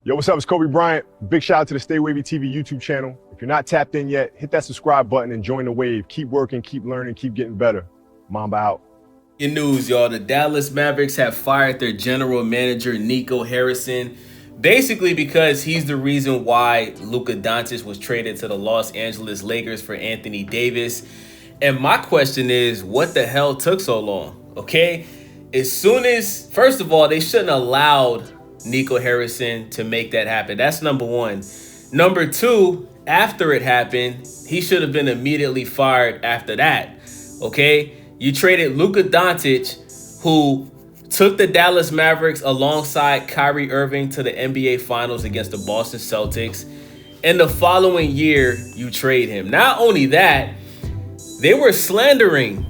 Yo, what's up? It's Kobe Bryant. Big shout out to the StayWavyTV YouTube channel. If you're not tapped in yet, hit that subscribe button and join the wave. Keep working, keep learning, keep getting better. Mamba out. In news, y'all, the Dallas Mavericks have fired their general manager, Nico Harrison, basically because he's the reason why Luka Doncic was traded to the Los Angeles Lakers for Anthony Davis. And my question is, what the hell took so long? Okay? First of all, they shouldn't have allowed Nico Harrison to make that happen. That's number one. Number two, after it happened, he should have been immediately fired after that. Okay? You traded Luka Doncic, who took the Dallas Mavericks alongside Kyrie Irving to the NBA Finals against the Boston Celtics. And the following year, you trade him. Not only that, they were slandering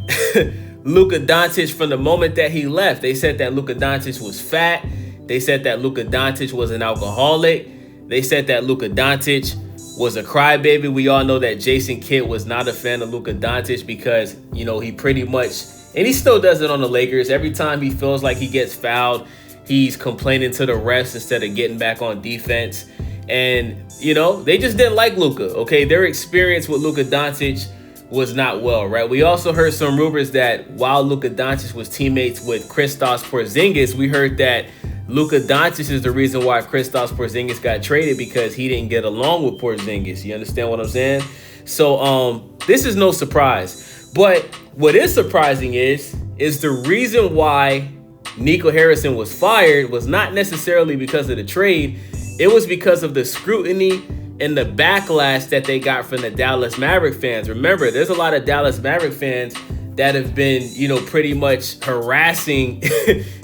Luka Doncic from the moment that he left. They said that Luka Doncic was fat. They said that Luka Doncic was an alcoholic. They said that Luka Doncic was a crybaby. We all know that Jason Kidd was not a fan of Luka Doncic because, he pretty much, and he still does it on the Lakers. Every time he feels like he gets fouled, he's complaining to the refs instead of getting back on defense. And, they just didn't like Luka, okay? Their experience with Luka Doncic was not well, right? We also heard some rumors that while Luka Doncic was teammates with Kristaps Porzingis, we heard that Luka Doncic is the reason why Kristaps Porzingis got traded because he didn't get along with Porzingis. You understand what I'm saying? So this is no surprise. But what is surprising is the reason why Nico Harrison was fired was not necessarily because of the trade. It was because of the scrutiny and the backlash that they got from the Dallas Maverick fans. Remember, there's a lot of Dallas Maverick fans that have been, pretty much harassing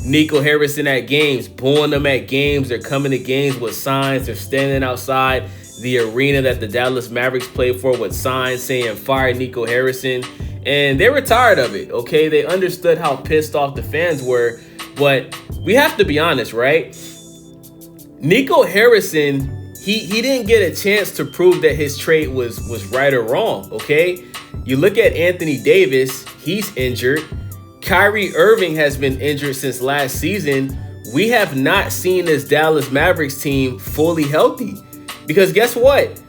Nico Harrison at games, booing them at games. They're coming to games with signs. They're standing outside the arena that the Dallas Mavericks play for with signs saying, "Fire Nico Harrison." And they were tired of it, okay? They understood how pissed off the fans were. But we have to be honest, right? Nico Harrison, he didn't get a chance to prove that his trade was right or wrong, okay? You look at Anthony Davis, he's injured. Kyrie Irving has been injured since last season. We have not seen this Dallas Mavericks team fully healthy. Because guess what?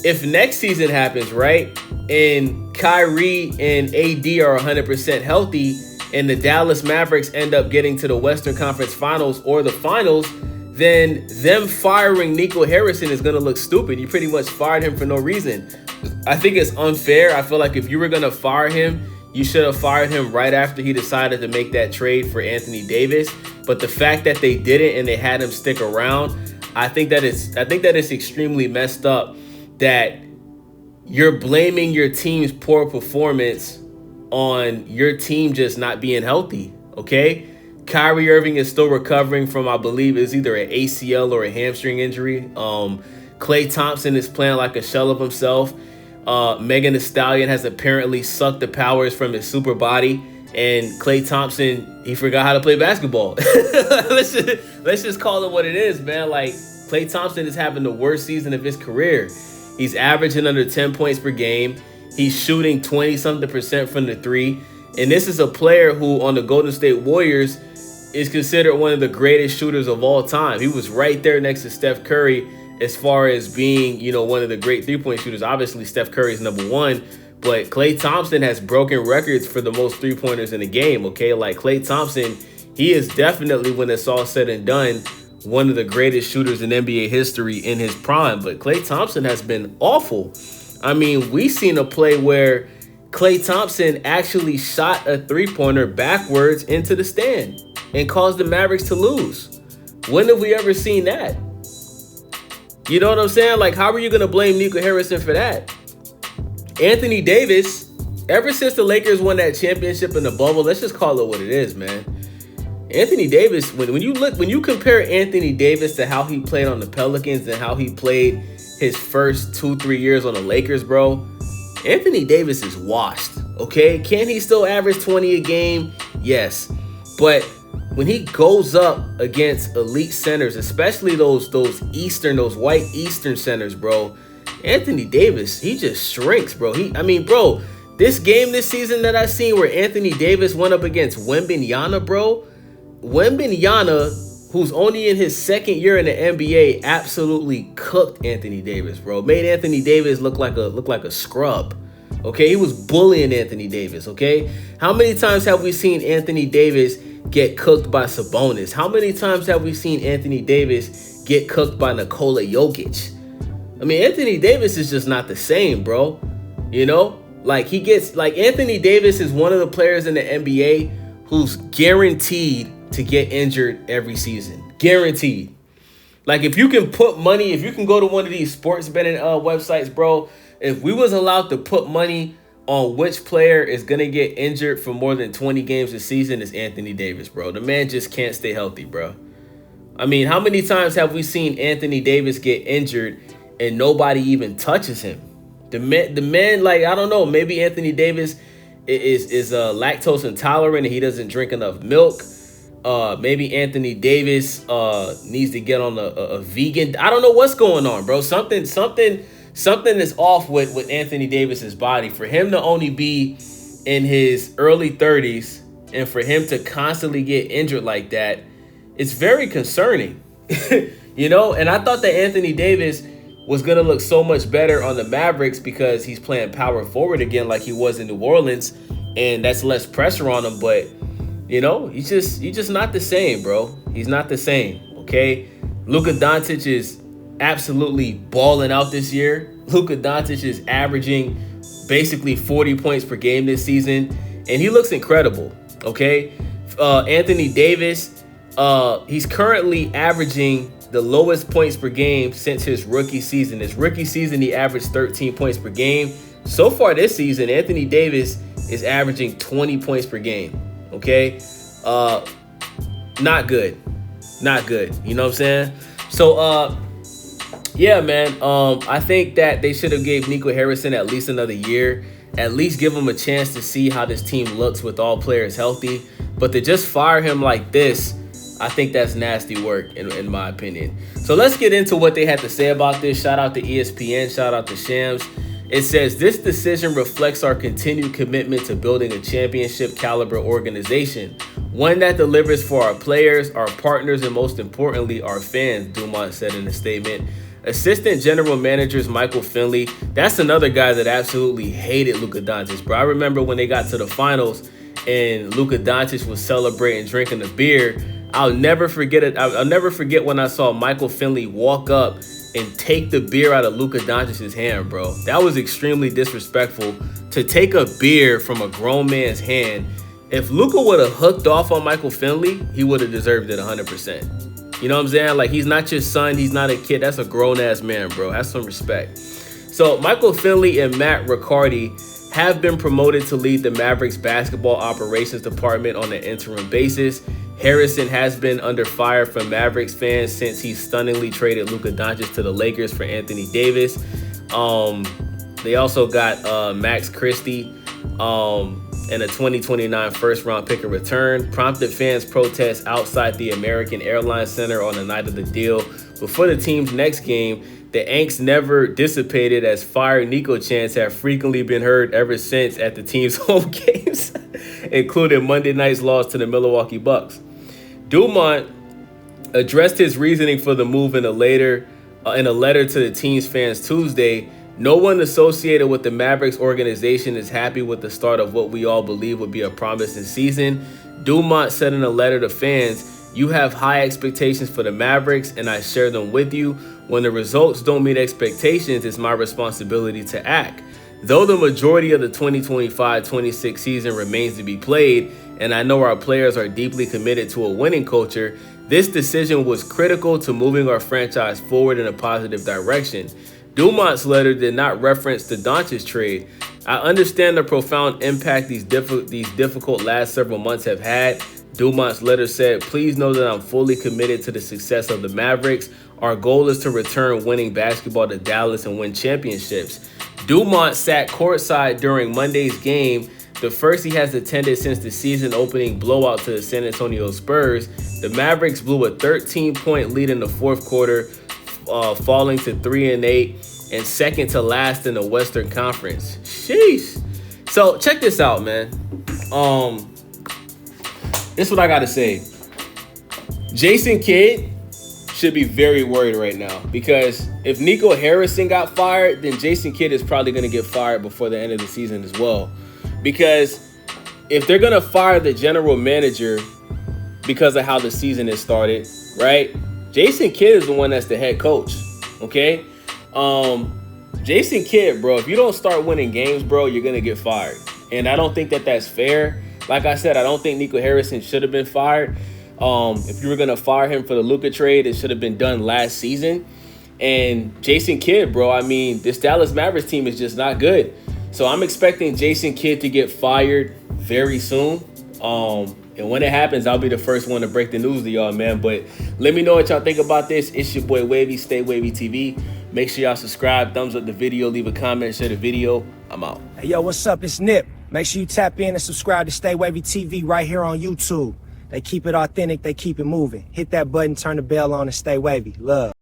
If next season happens, right, and Kyrie and AD are 100% healthy, and the Dallas Mavericks end up getting to the Western Conference Finals or the Finals, then them firing Nico Harrison is going to look stupid. You pretty much fired him for no reason. I think it's unfair. I feel like if you were going to fire him, you should have fired him right after he decided to make that trade for Anthony Davis. But the fact that they didn't and they had him stick around, I think that it's extremely messed up that you're blaming your team's poor performance on your team just not being healthy, okay? Kyrie Irving is still recovering from, I believe, is either an ACL or a hamstring injury. Klay Thompson is playing like a shell of himself. Megan Thee Stallion has apparently sucked the powers from his super body. And Klay Thompson, he forgot how to play basketball. let's just call it what it is, man. Like, Klay Thompson is having the worst season of his career. He's averaging under 10 points per game. He's shooting 20-something% from the three. And this is a player who, on the Golden State Warriors, is considered one of the greatest shooters of all time. He was right there next to Steph Curry as far as being, one of the great three-point shooters. Obviously, Steph Curry is number one, but Klay Thompson has broken records for the most three-pointers in the game, okay? Like, Klay Thompson, he is definitely, when it's all said and done, one of the greatest shooters in NBA history in his prime. But Klay Thompson has been awful. I mean, we seen a play where Klay Thompson actually shot a three-pointer backwards into the stand and caused the Mavericks to lose. When have we ever seen that? You know what I'm saying? Like, how are you going to blame Nico Harrison for that? Anthony Davis, ever since the Lakers won that championship in the bubble, let's just call it what it is, man. Anthony Davis, when you compare Anthony Davis to how he played on the Pelicans and how he played his first 2-3 years on the Lakers, bro, Anthony Davis is washed, okay? Can he still average 20 a game? Yes. But when he goes up against elite centers, especially those white Eastern centers, bro, Anthony Davis, he just shrinks, bro. This game this season that I seen where Anthony Davis went up against Wembanyama, bro, Wembanyama who's only in his second year in the NBA, absolutely cooked Anthony Davis, bro. Made Anthony Davis look like a scrub. Okay, he was bullying Anthony Davis. Okay, how many times have we seen Anthony Davis get cooked by Sabonis? How many times have we seen Anthony Davis get cooked by Nikola Jokic? I mean, Anthony Davis is just not the same, bro. You know, like Anthony Davis is one of the players in the NBA who's guaranteed to get injured every season. Guaranteed. Like, if you can put money, if you can go to one of these sports betting websites, bro, if we was allowed to put money on which player is going to get injured for more than 20 games a season, it's Anthony Davis, bro. The man just can't stay healthy, bro. I mean, how many times have we seen Anthony Davis get injured and nobody even touches him? The man, like, I don't know, maybe Anthony Davis is lactose intolerant and he doesn't drink enough milk. Maybe Anthony Davis needs to get on a vegan. I don't know what's going on, bro. Something is off with Anthony Davis's body. For him to only be in his early 30s and for him to constantly get injured like that, it's very concerning. You know, and I thought that Anthony Davis was going to look so much better on the Mavericks because he's playing power forward again like he was in New Orleans, and that's less pressure on him. But, you know, he's just not the same, bro. He's not the same, okay? Luka Doncic is absolutely balling out this year. Luka Doncic is averaging basically 40 points per game this season, and he looks incredible, okay? Anthony Davis, he's currently averaging the lowest points per game since his rookie season. His rookie season, he averaged 13 points per game. So far this season, Anthony Davis is averaging 20 points per game, okay? Not good. Not good. You know what I'm saying? So, yeah, man, I think that they should have gave Nico Harrison at least another year. At least give him a chance to see how this team looks with all players healthy. But to just fire him like this, I think that's nasty work, in my opinion. So let's get into what they had to say about this. Shout out to ESPN. Shout out to Shams. It says, this decision reflects our continued commitment to building a championship caliber organization, one that delivers for our players, our partners, and most importantly, our fans, Dumont said in a statement. Assistant General Managers Michael Finley, that's another guy that absolutely hated Luka Doncic, bro. I remember when they got to the finals and Luka Doncic was celebrating, drinking a beer. I'll never forget it. I'll never forget when I saw Michael Finley walk up and take the beer out of Luka Doncic's hand, bro. That was extremely disrespectful to take a beer from a grown man's hand. If Luka would have hooked off on Michael Finley, he would have deserved it 100%. You know what I'm saying? Like, he's not your son. He's not a kid. That's a grown-ass man, bro. Have some respect. So Michael Finley and Matt Riccardi have been promoted to lead the Mavericks basketball operations department on an interim basis. Harrison has been under fire from Mavericks fans since he stunningly traded Luka Doncic to the Lakers for Anthony Davis. They also got Max Christie and a 2029 first-round pick in return, prompted fans' protests outside the American Airlines Center on the night of the deal. Before the team's next game, the angst never dissipated as fire Nico chants have frequently been heard ever since at the team's home games, including Monday night's loss to the Milwaukee Bucks. Dumont addressed his reasoning for the move in a letter to the team's fans Tuesday. No one associated with the Mavericks organization is happy with the start of what we all believe would be a promising season. Dumont said in a letter to fans, "You have high expectations for the Mavericks, and I share them with you. When the results don't meet expectations, it's my responsibility to act. Though the majority of the 2025-26 season remains to be played, and I know our players are deeply committed to a winning culture, this decision was critical to moving our franchise forward in a positive direction." Dumont's letter did not reference the Doncic trade. "I understand the profound impact these difficult last several months have had," Dumont's letter said. "Please know that I'm fully committed to the success of the Mavericks. Our goal is to return winning basketball to Dallas and win championships." Dumont sat courtside during Monday's game, the first he has attended since the season opening blowout to the San Antonio Spurs. The Mavericks blew a 13-point lead in the fourth quarter, falling to 3-8 and second to last in the Western Conference. Sheesh. So check this out, man. This is what I gotta say. Jason Kidd should be very worried right now, because if Nico Harrison got fired, then Jason Kidd is probably going to get fired before the end of the season as well. Because if they're going to fire the general manager because of how the season has started, right? Jason Kidd is the one that's the head coach, okay? Jason Kidd, bro, if you don't start winning games, bro, you're going to get fired. And I don't think that that's fair. Like I said, I don't think Nico Harrison should have been fired. If you were going to fire him for the Luka trade, it should have been done last season. And Jason Kidd, bro, I mean, this Dallas Mavericks team is just not good. So I'm expecting Jason Kidd to get fired very soon. And when it happens, I'll be the first one to break the news to y'all, man. But let me know what y'all think about this. It's your boy Wavy, StayWavyTV. Make sure y'all subscribe, thumbs up the video, leave a comment, share the video. I'm out. Hey, yo, what's up? It's Nip. Make sure you tap in and subscribe to StayWavyTV right here on YouTube. They keep it authentic. They keep it moving. Hit that button, turn the bell on, and stay wavy. Love.